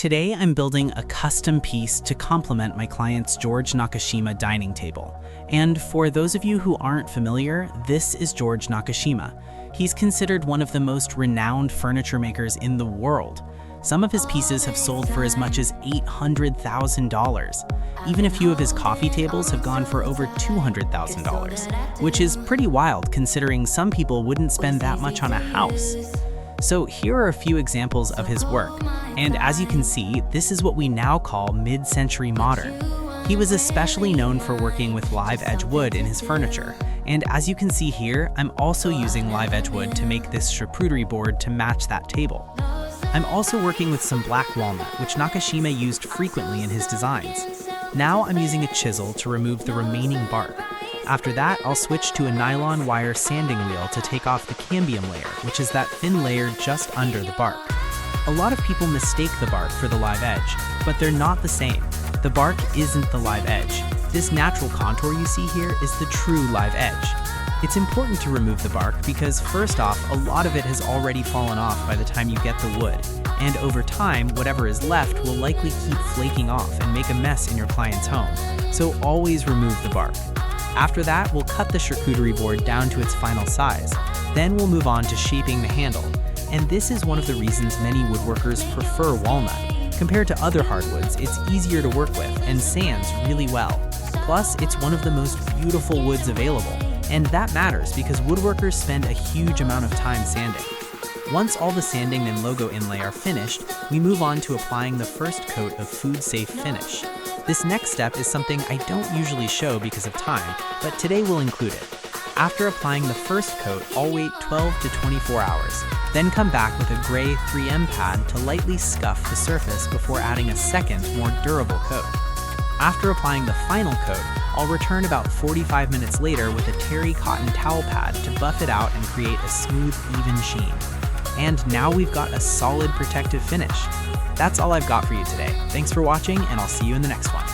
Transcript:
Today I'm building a custom piece to complement my client's George Nakashima dining table. And for those of you who aren't familiar, this is George Nakashima. He's considered one of the most renowned furniture makers in the world. Some of his pieces have sold for as much as $800,000. Even a few of his coffee tables have gone for over $200,000, which is pretty wild considering some people wouldn't spend that much on a house. So here are a few examples of his work, and as you can see, this is what we now call mid-century modern. He was especially known for working with live edge wood in his furniture, and as you can see here, I'm also using live edge wood to make this charcuterie board to match that table. I'm also working with some black walnut, which Nakashima used frequently in his designs. Now I'm using a chisel to remove the remaining bark. After that, I'll switch to a nylon wire sanding wheel to take off the cambium layer, which is that thin layer just under the bark. A lot of people mistake the bark for the live edge, but they're not the same. The bark isn't the live edge. This natural contour you see here is the true live edge. It's important to remove the bark because first off, a lot of it has already fallen off by the time you get the wood, and over time, whatever is left will likely keep flaking off and make a mess in your client's home, so always remove the bark. After that, we'll cut the charcuterie board down to its final size. Then we'll move on to shaping the handle, and this is one of the reasons many woodworkers prefer walnut. Compared to other hardwoods, it's easier to work with and sands really well. Plus, it's one of the most beautiful woods available, and that matters because woodworkers spend a huge amount of time sanding. Once all the sanding and logo inlay are finished, we move on to applying the first coat of food-safe finish. This next step is something I don't usually show because of time, but today we'll include it. After applying the first coat, I'll wait 12 to 24 hours, then come back with a gray 3M pad to lightly scuff the surface before adding a second, more durable coat. After applying the final coat, I'll return about 45 minutes later with a terry cotton towel pad to buff it out and create a smooth, even sheen. And now we've got a solid protective finish. That's all I've got for you today. Thanks for watching, and I'll see you in the next one.